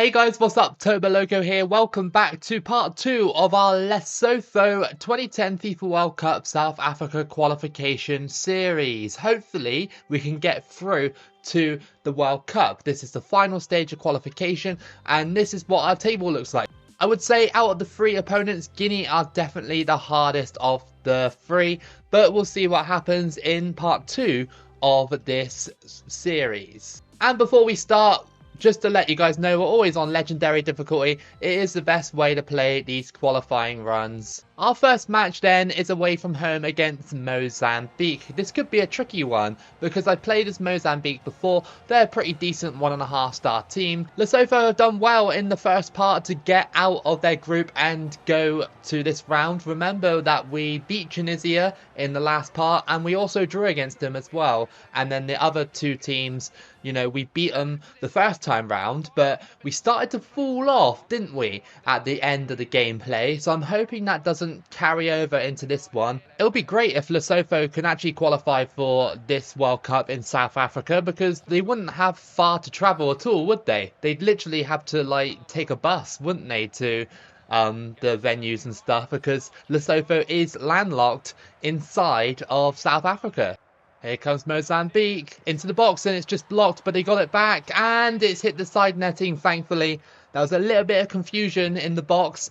Hey guys, what's up? Toboloco here. Welcome back to part 2 of our Lesotho 2010 FIFA World Cup South Africa qualification series. Hopefully, we can get through to the World Cup. This is the final stage of qualification, and this is what our table looks like. I would say out of the 3 opponents, Guinea are definitely the hardest of the 3, but we'll see what happens in part 2 of this series. And before we start, just to let you guys know, we're always on legendary difficulty. It is the best way to play these qualifying runs. Our first match then is away from home against Mozambique. This could be a tricky one because I played as Mozambique before. They're a pretty decent 1.5 star team. Lesotho have done well in the first part to get out of their group and go to this round. Remember that we beat Tunisia in the last part and we also drew against them as well. And then the other 2 teams, you know, we beat them the first time round, but we started to fall off, didn't we, at the end of the gameplay. So I'm hoping that doesn't carry over into this one. It'll be great if Lesotho can actually qualify for this World Cup in South Africa, because they wouldn't have far to travel at all, would they? They'd literally have to like take a bus, wouldn't they, to the venues and stuff, because Lesotho is landlocked inside of South Africa. Here comes Mozambique into the box, and it's just blocked, but they got it back and it's hit the side netting, thankfully. There was a little bit of confusion in the box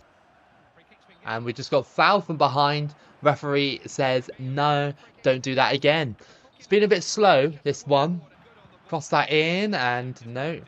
and we just got fouled from behind. Referee says no, don't do that again. It's been a bit slow, this one. Cross that in and no.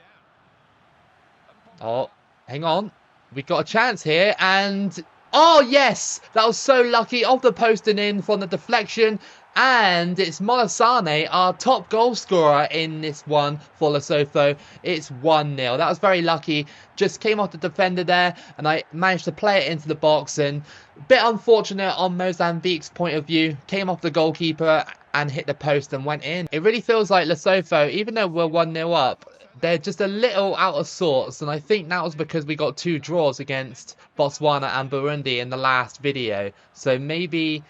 Oh, hang on. We got a chance here and oh yes, that was so lucky, off the post and in from the deflection. And it's Molasane, our top goal scorer in this one for Lesotho. It's 1-0. That was very lucky. Just came off the defender there and I managed to play it into the box. And a bit unfortunate on Mozambique's point of view. Came off the goalkeeper and hit the post and went in. It really feels like Lesotho, even though we're 1-0 up, they're just a little out of sorts. And I think that was because we got 2 draws against Botswana and Burundi in the last video. So maybe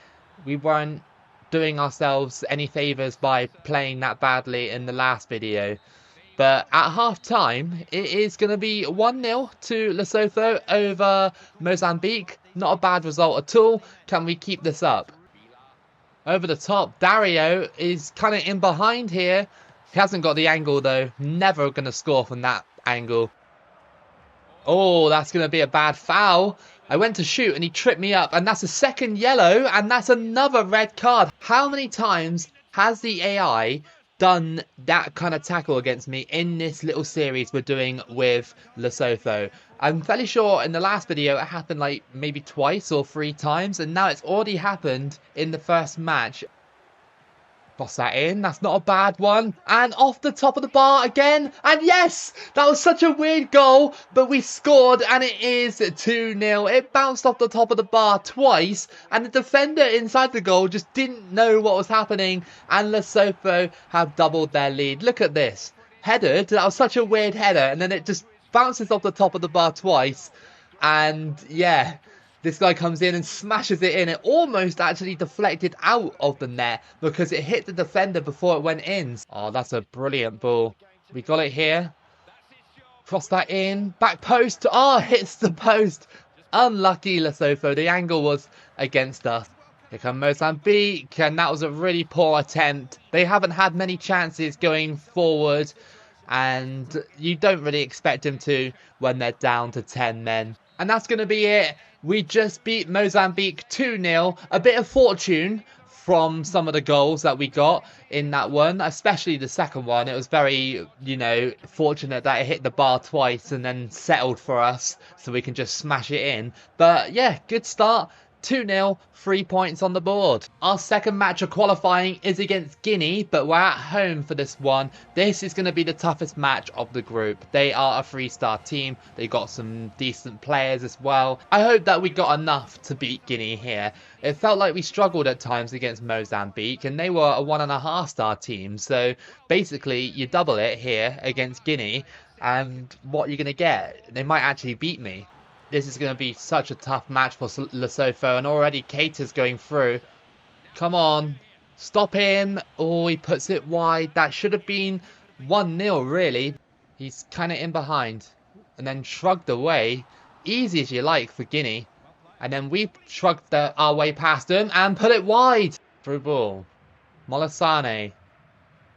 we weren't doing ourselves any favours by playing that badly in the last video. But at half time, it is going to be 1-0 to Lesotho over Mozambique. Not a bad result at all. Can we keep this up? Over the top, Dario is kind of in behind here. He hasn't got the angle though. Never going to score from that angle. Oh, that's going to be a bad foul. I went to shoot and he tripped me up, and that's a second yellow and that's another red card. How many times has the AI done that kind of tackle against me in this little series we're doing with Lesotho? I'm fairly sure in the last video it happened like maybe twice or 3 times, and now it's already happened in the first match. Boss that in, that's not a bad one, and off the top of the bar again, and yes, that was such a weird goal, but we scored and it is 2-0. It bounced off the top of the bar twice and the defender inside the goal just didn't know what was happening, and Lesotho have doubled their lead. Look at this, headed, that was such a weird header, and then it just bounces off the top of the bar twice, and yeah, this guy comes in and smashes it in. It almost actually deflected out of the net because it hit the defender before it went in. Oh, that's a brilliant ball. We got it here. Cross that in. Back post. Oh, hits the post. Unlucky Lesotho. The angle was against us. Here comes Mozambique. And that was a really poor attempt. They haven't had many chances going forward. And you don't really expect them to when they're down to 10 men. And that's going to be it. We just beat Mozambique 2-0. A bit of fortune from some of the goals that we got in that one, especially the second one. It was very, you know, fortunate that it hit the bar twice and then settled for us so we can just smash it in. But yeah, good start. 2-0, 3 points on the board. Our second match of qualifying is against Guinea, but we're at home for this one. This is going to be the toughest match of the group. They are a 3-star team. They got some decent players as well. I hope that we got enough to beat Guinea here. It felt like we struggled at times against Mozambique, and they were a 1.5 star team. So basically, you double it here against Guinea, and what you're going to get, they might actually beat me. This is going to be such a tough match for Lesotho, and already Keita's going through. Come on, stop him. Oh, he puts it wide. That should have been 1-0, really. He's kind of in behind. and then shrugged away. Easy as you like for Guinea. And then we shrugged our way past them and put it wide. Through ball. Molasane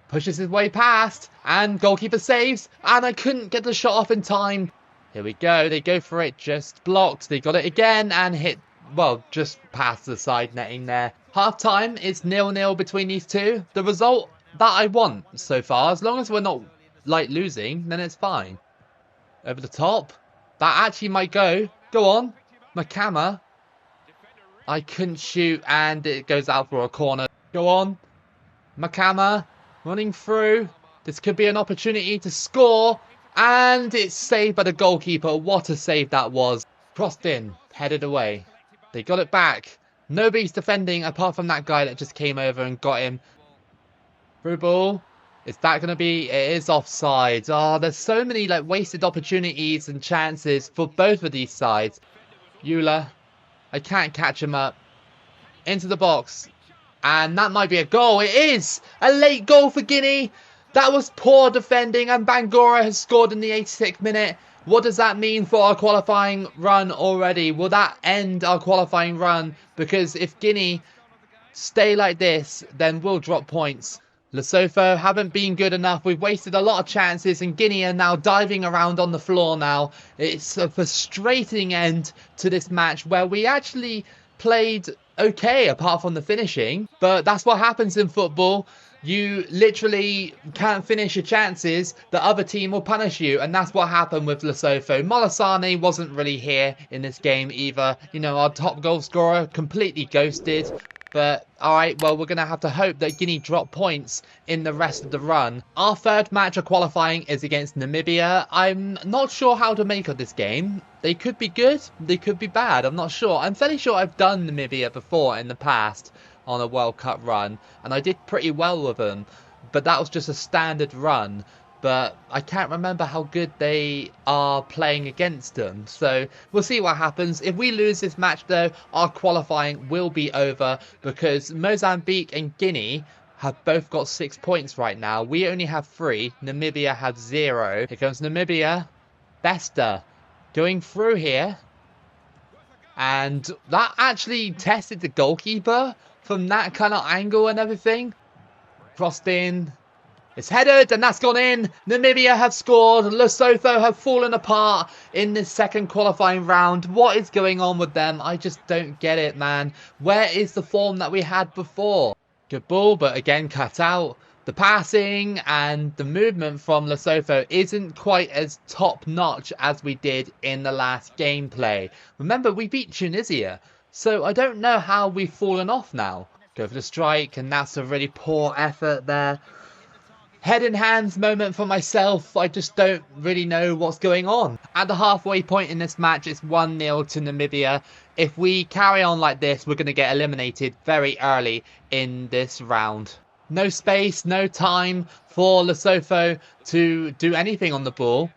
pushes his way past and goalkeeper saves. And I couldn't get the shot off in time. Here we go. They go for it. Just blocked. They got it again and hit, well, just past the side netting there. Half time, it's 0-0 between these two. The result that I want so far, as long as we're not like losing, then it's fine. Over the top. That actually might go. Go on. Makama. I couldn't shoot and it goes out for a corner. Go on. Makama running through. This could be an opportunity to score. And it's saved by the goalkeeper. What a save that was. Crossed in. Headed away. They got it back. Nobody's defending apart from that guy that just came over and got him. Through ball. Is that going to be... It is offside. Oh, there's so many like wasted opportunities and chances for both of these sides. Eula. I can't catch him up. Into the box. And that might be a goal. It is! A late goal for Guinea. That was poor defending and Bangura has scored in the 86th minute. What does that mean for our qualifying run already? Will that end our qualifying run? Because if Guinea stay like this, then we'll drop points. Lesotho haven't been good enough. We've wasted a lot of chances and Guinea are now diving around on the floor now. It's a frustrating end to this match where we actually played okay apart from the finishing. But that's what happens in football. You literally can't finish your chances, the other team will punish you. And that's what happened with Lesotho. Molasane wasn't really here in this game either. You know, our top goal scorer completely ghosted. But, alright, well, we're going to have to hope that Guinea drop points in the rest of the run. Our third match of qualifying is against Namibia. I'm not sure how to make of this game. They could be good, they could be bad, I'm not sure. I'm fairly sure I've done Namibia before in the past on a World Cup run. And I did pretty well with them. But that was just a standard run. But I can't remember how good they are playing against them. So we'll see what happens. If we lose this match though, our qualifying will be over. Because Mozambique and Guinea have both got 6 points right now. We only have 3. Namibia have 0. Here comes Namibia. Bester going through here. And that actually tested the goalkeeper from that kind of angle and everything. Crossed in. It's headed and that's gone in. Namibia have scored. Lesotho have fallen apart in this second qualifying round. What is going on with them? I just don't get it, man. Where is the form that we had before? Good ball, but again cut out. The passing and the movement from Lesotho isn't quite as top-notch as we did in the last gameplay. Remember, we beat Tunisia, so I don't know how we've fallen off now. Go for the strike, and that's a really poor effort there. Head in hands moment for myself. I just don't really know what's going on. At the halfway point in this match, it's 1-0 to Namibia. If we carry on like this, we're going to get eliminated very early in this round. No space, no time for Lesotho to do anything on the ball.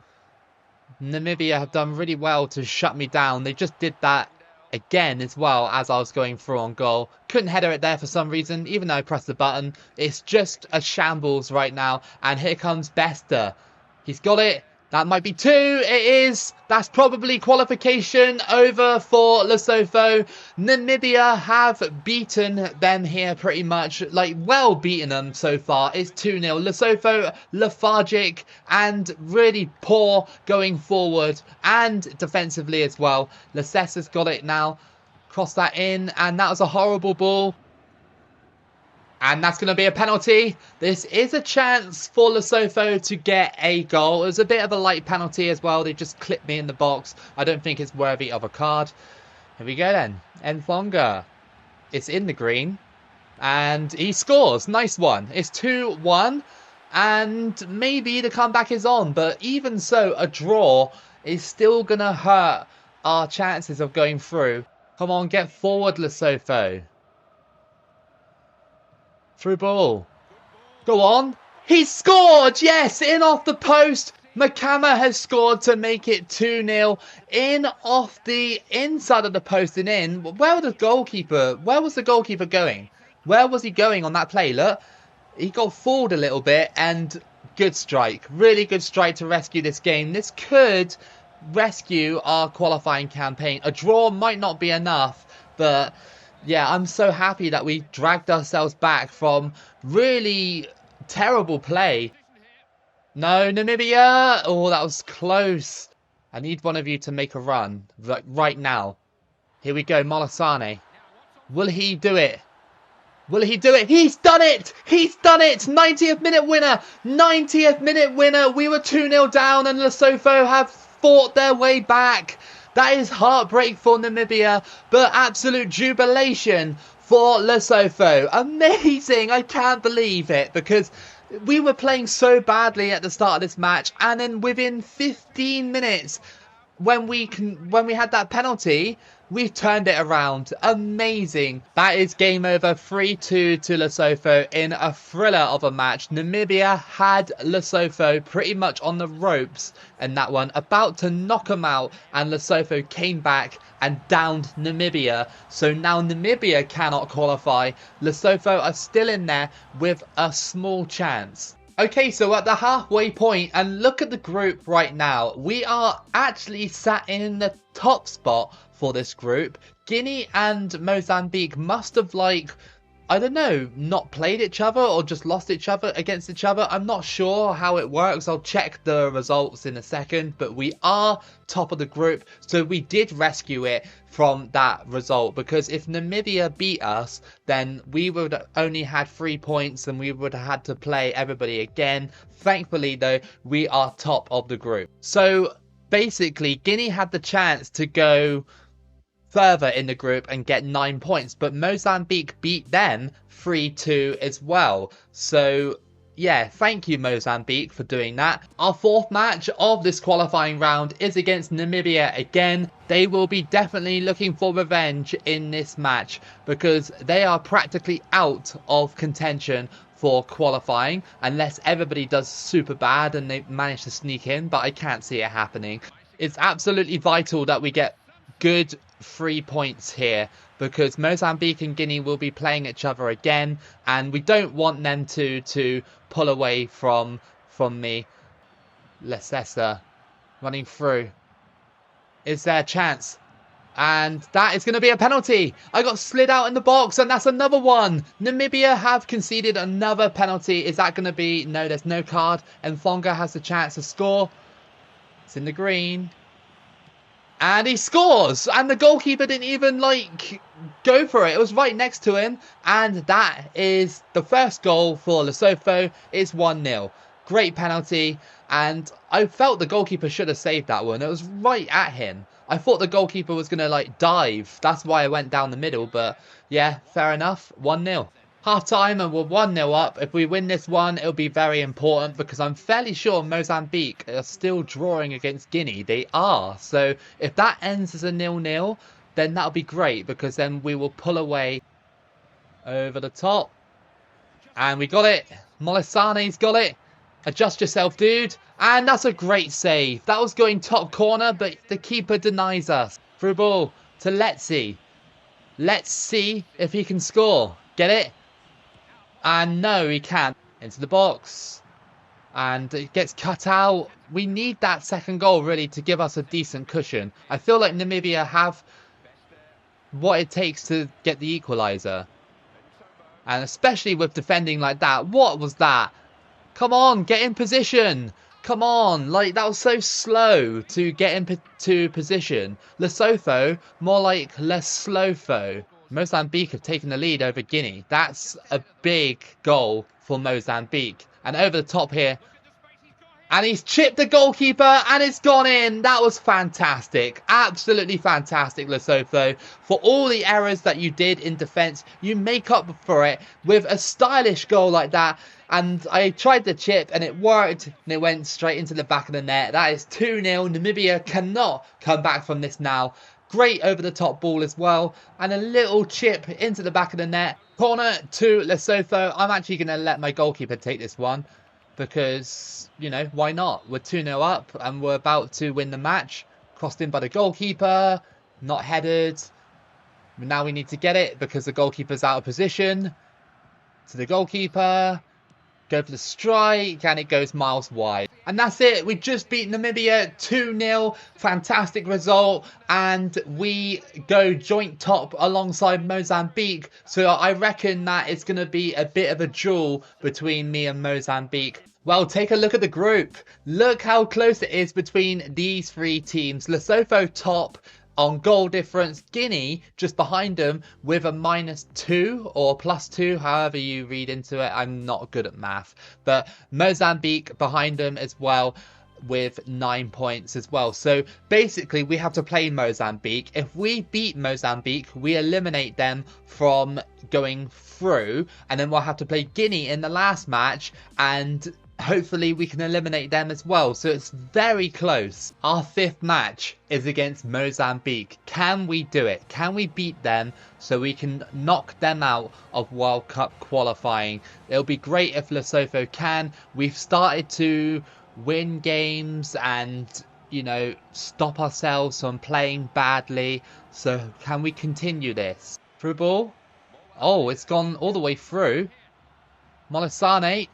Namibia have done really well to shut me down. They just did that again as well as I was going through on goal. Couldn't header it there for some reason, even though I pressed the button. It's just a shambles right now. And here comes Bester. He's got it. That might be 2. It is. That's probably qualification over for Lesotho. Namibia have beaten them here pretty much. Like, well beaten them so far. It's 2-0. Lesotho lethargic and really poor going forward and defensively as well. Lesesa's got it now. Cross that in. And that was a horrible ball. And that's going to be a penalty. This is a chance for Lesotho to get a goal. It was a bit of a light penalty as well. They just clipped me in the box. I don't think it's worthy of a card. Here we go then. Enfonga. It's in the green. And he scores. Nice one. It's 2-1. And maybe the comeback is on. But even so, a draw is still going to hurt our chances of going through. Come on, get forward, Lesotho. Through ball. Go on. He scored! Yes, in off the post. Makama has scored to make it 2-0. In off the inside of the post and in. Where was the goalkeeper going? Where was he going on that play? Look, he got fooled a little bit and good strike. Really good strike to rescue this game. This could rescue our qualifying campaign. A draw might not be enough, but yeah, I'm so happy that we dragged ourselves back from really terrible play. No, Namibia! Oh, that was close. I need one of you to make a run right now. Here we go, Molasane. Will he do it? Will he do it? He's done it! He's done it! 90th minute winner! 90th minute winner! We were 2-0 down and Lesotho have fought their way back. That is heartbreak for Namibia, but absolute jubilation for Lesotho. Amazing! I can't believe it because we were playing so badly at the start of this match, and then within 15 minutes, when we had that penalty, we turned it around. Amazing. That is game over. 3-2 to Lesotho in a thriller of a match. Namibia had Lesotho pretty much on the ropes in that one, about to knock them out, and Lesotho came back and downed Namibia. So now Namibia cannot qualify. Lesotho are still in there with a small chance. Okay, so at the halfway point, and look at the group right now. We are actually sat in the top spot for this group. Guinea and Mozambique must have, like, I don't know, not played each other or just lost each other against each other. I'm not sure how it works. I'll check the results in a second, but we are top of the group. So we did rescue it from that result, because if Namibia beat us, then we would have only had 3 points and we would have had to play everybody again. Thankfully, though, we are top of the group. So basically, Guinea had the chance to go further in the group and get 9 points, but Mozambique beat them 3-2 as well. So yeah, thank you Mozambique for doing that. Our fourth match of this qualifying round is against Namibia again. They will be definitely looking for revenge in this match because they are practically out of contention for qualifying unless everybody does super bad and they manage to sneak in, but I can't see it happening. It's absolutely vital that we get good 3 points here because Mozambique and Guinea will be playing each other again, and we don't want them to pull away from me. Lesotho running through. Is there a chance? And that is going to be a penalty. I got slid out in the box, and that's another one. Namibia have conceded another penalty. Is that going to be... No, there's no card. And Fonga has the chance to score. It's in the green. And he scores! And the goalkeeper didn't even, like, go for it. It was right next to him. And that is the first goal for Lesotho. It's 1-0. Great penalty. And I felt the goalkeeper should have saved that one. It was right at him. I thought the goalkeeper was going to, like, dive. That's why I went down the middle. But, yeah, fair enough. 1-0. Half-time and we're 1-0 up. If we win this one, it'll be very important because I'm fairly sure Mozambique are still drawing against Guinea. They are. So if that ends as a 0-0, then that'll be great because then we will pull away over the top. And we got it. Molasane's got it. Adjust yourself, dude. And that's a great save. That was going top corner, but the keeper denies us. Through ball to Letzi. Let's see if he can score. Get it? And no, he can't. Into the box. And it gets cut out. We need that second goal, really, to give us a decent cushion. I feel like Namibia have what it takes to get the equaliser. And especially with defending like that. What was that? Come on, get in position. Come on. Like, that was so slow to get into position. Lesotho, more like Leslotho. Mozambique have taken the lead over Guinea. That's a big goal for Mozambique. And over the top here. And he's chipped the goalkeeper and it's gone in. That was fantastic. Absolutely fantastic, Lesotho. For all the errors that you did in defence, you make up for it with a stylish goal like that. And I tried the chip and it worked. And it went straight into the back of the net. That is 2-0. Namibia cannot come back from this now. Great over-the-top ball as well. And a little chip into the back of the net. Corner to Lesotho. I'm actually going to let my goalkeeper take this one. Because, you know, why not? We're 2-0 up and we're about to win the match. Crossed in by the goalkeeper. Not headed. Now we need to get it because the goalkeeper's out of position. To the goalkeeper. Go for the strike. And it goes miles wide. And that's it. We just beat Namibia 2-0. Fantastic result. And we go joint top alongside Mozambique. So I reckon that it's going to be a bit of a duel between me and Mozambique. Well, take a look at the group. Look how close it is between these three teams. Lesotho top on goal difference. Guinea just behind them with a -2 or +2, however you read into it. I'm not good at math. But Mozambique behind them as well with 9 points as well. So basically we have to play Mozambique. If we beat Mozambique, we eliminate them from going through. And then we'll have to play Guinea in the last match, and hopefully we can eliminate them as well. So it's very close. Our 5th match is against Mozambique. Can we do it? Can we beat them so we can knock them out of World Cup qualifying? It'll be great if Lesotho can. We've started to win games and, you know, stop ourselves from playing badly. So can we continue this? Through ball. Oh, it's gone all the way through. Molisane.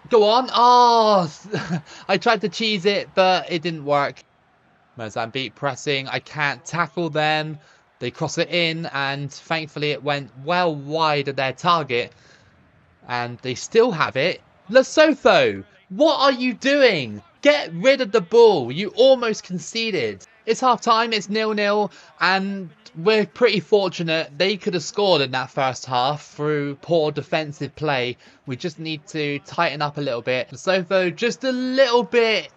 Go on. Oh, I tried to cheese it, but it didn't work. Mozambique pressing. I can't tackle them. They cross it in, and thankfully it went well wide of their target. And they still have it. Lesotho, what are you doing? Get rid of the ball. You almost conceded. It's half time. It's 0-0, and we're pretty fortunate. They could have scored in that first half through poor defensive play. We just need to tighten up a little bit. Lesotho just a little bit,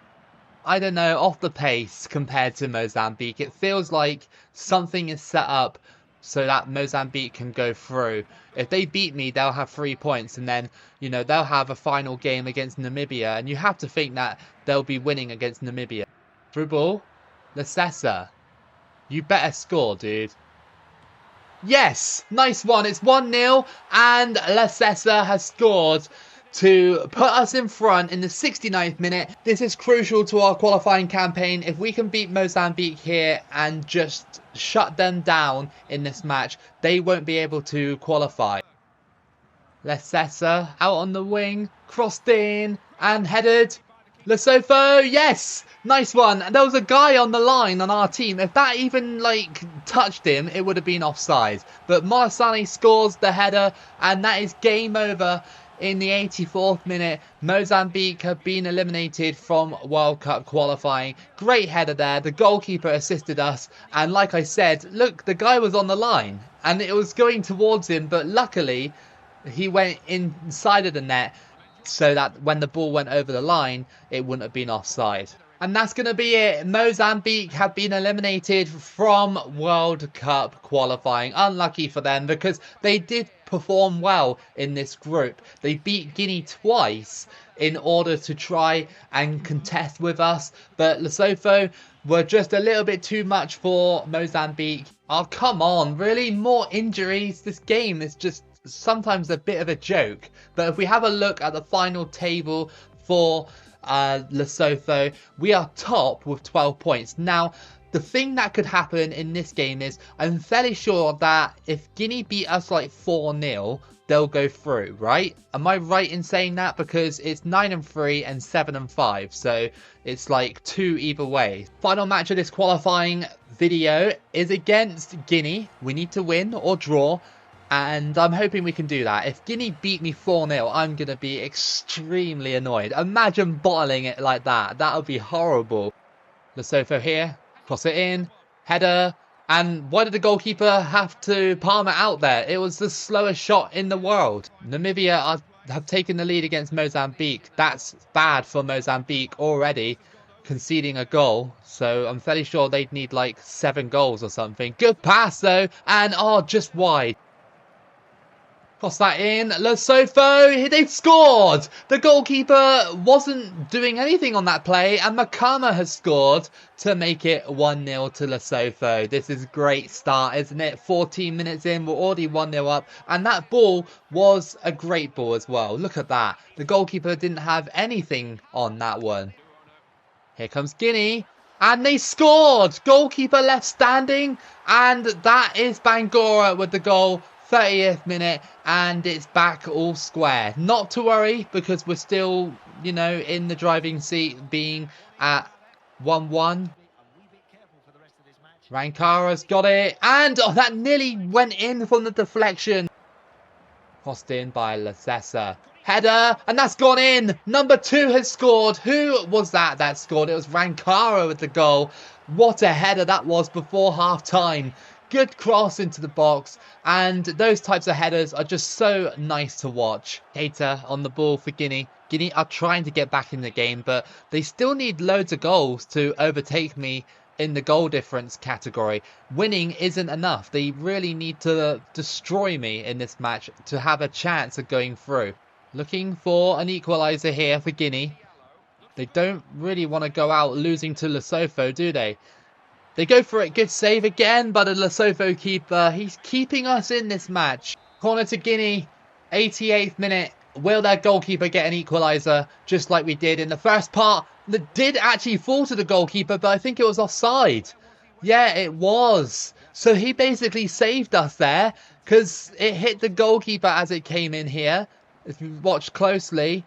I don't know, off the pace compared to Mozambique. It feels like something is set up so that Mozambique can go through. If they beat me, they'll have 3 points, and then, you know, they'll have a final game against Namibia, and you have to think that they'll be winning against Namibia. Through ball. Lesotho. You better score, dude. Yes! Nice one. It's 1-0, and Lesotho has scored to put us in front in the 69th minute. This is crucial to our qualifying campaign. If we can beat Mozambique here and just shut them down in this match, they won't be able to qualify. Lesotho out on the wing, crossed in and headed. Lesotho, yes! Nice one. And there was a guy on the line on our team. If that even, like, touched him, it would have been offside. But Molisane scores the header, and that is game over in the 84th minute. Mozambique have been eliminated from World Cup qualifying. Great header there. The goalkeeper assisted us. And like I said, look, the guy was on the line, and it was going towards him. But luckily, he went inside of the net, so that when the ball went over the line, it wouldn't have been offside. And that's going to be it. Mozambique have been eliminated from World Cup qualifying. Unlucky for them, because they did perform well in this group. They beat Guinea twice in order to try and contest with us. But Lesotho were just a little bit too much for Mozambique. Oh, come on. Really? More injuries? This game is just sometimes a bit of a joke. But if we have a look at the final table for Lesotho, we are top with 12 points. Now, the thing that could happen in this game is I'm fairly sure that if Guinea beat us like 4-0, they'll go through, right? Am I right in saying that? Because it's 9-3 and 7-5, so it's like 2 either way. Final match of this qualifying video is against Guinea. We need to win or draw, and I'm hoping we can do that. If Guinea beat me 4-0, I'm going to be extremely annoyed. Imagine bottling it like that. That would be horrible. Lesotho here. Cross it in. Header. And why did the goalkeeper have to palm it out there? It was the slowest shot in the world. Namibia have taken the lead against Mozambique. That's bad for Mozambique already, conceding a goal. So I'm fairly sure they'd need like 7 goals or something. Good pass though. And just wide. Cross that in. Lesotho, they've scored! The goalkeeper wasn't doing anything on that play, and Makama has scored to make it 1-0 to Lesotho. This is a great start, isn't it? 14 minutes in, we're already 1-0 up, and that ball was a great ball as well. Look at that. The goalkeeper didn't have anything on that one. Here comes Guinea. And they scored! Goalkeeper left standing, and that is Bangura with the goal. 30th minute, and it's back all square. Not to worry, because we're still you know, in the driving seat, being at 1-1. Rankara's got it, and oh, that nearly went in from the deflection. Crossed in by Lesotho. Header, and that's gone in. Number 2 has scored. Who was that scored? It was Rankara with the goal. What a header that was before half-time. Good cross into the box, and those types of headers are just so nice to watch. Keita on the ball for Guinea. Guinea are trying to get back in the game, but they still need loads of goals to overtake me in the goal difference category. Winning isn't enough. They really need to destroy me in this match to have a chance of going through. Looking for an equaliser here for Guinea. They don't really want to go out losing to Lesotho, do they? They go for it. Good save again, but the Lesotho keeper, he's keeping us in this match. Corner to Guinea, 88th minute. Will their goalkeeper get an equaliser, just like we did in the first part? That did actually fall to the goalkeeper, but I think it was offside. Yeah, it was. So he basically saved us there, because it hit the goalkeeper as it came in here. If you watch closely,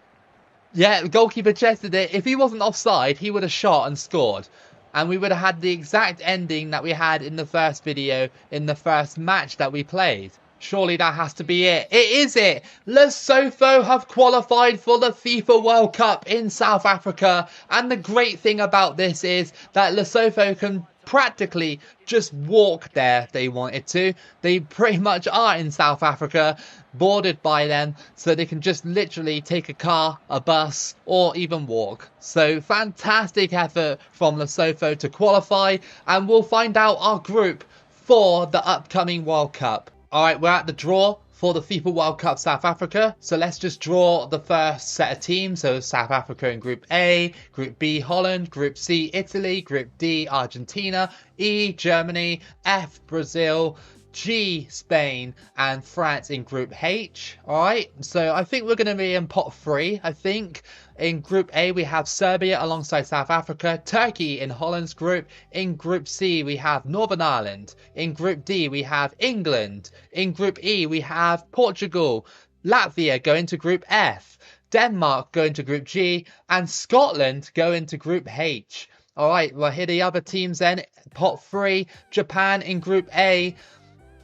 yeah, the goalkeeper chested it. If he wasn't offside, he would have shot and scored. And we would have had the exact ending that we had in the first video, in the first match that we played. Surely that has to be it. It is it. Lesotho have qualified for the FIFA World Cup in South Africa. And the great thing about this is that Lesotho can practically just walk there if they wanted to. They pretty much are in South Africa, bordered by them, so they can just literally take a car, a bus, or even walk. So fantastic effort from Lesotho to qualify, and we'll find out our group for the upcoming World Cup. Alright, we're at the draw for the FIFA World Cup South Africa. So let's just draw the first set of teams. So South Africa in Group A, Group B, Holland, Group C, Italy, Group D, Argentina, E, Germany, F, Brazil, G, Spain, and France in Group H. Alright, so I think we're going to be in pot 3, I think. In Group A, we have Serbia alongside South Africa, Turkey in Holland's group. In Group C, we have Northern Ireland. In Group D, we have England. In Group E, we have Portugal. Latvia go into Group F. Denmark go into Group G. And Scotland go into Group H. Alright, well, here are the other teams then. Pot 3, Japan in Group A.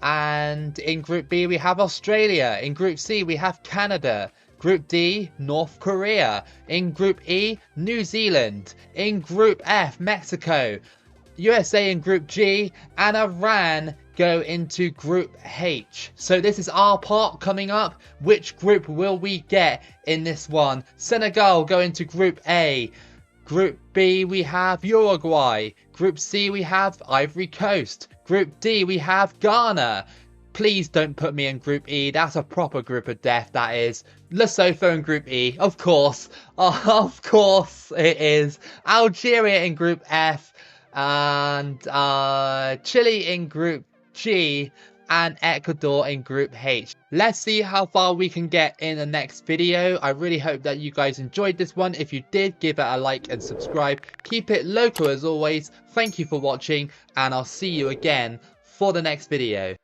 And in Group B, we have Australia. In Group C, we have Canada. Group D, North Korea. In Group E, New Zealand. In Group F, Mexico. USA in Group G, and Iran go into Group H. So this is our part coming up. Which group will we get in this one? Senegal go into Group A. Group B, we have Uruguay. Group C, we have Ivory Coast. Group D, we have Ghana. Please don't put me in Group E. That's a proper group of death, that is. Lesotho in Group E, of course. Of course it is. Algeria in Group F. And Chile in Group G. And Ecuador in Group H. Let's see how far we can get in the next video. I really hope that you guys enjoyed this one. If you did, give it a like and subscribe. Keep it local as always. Thank you for watching, and I'll see you again for the next video.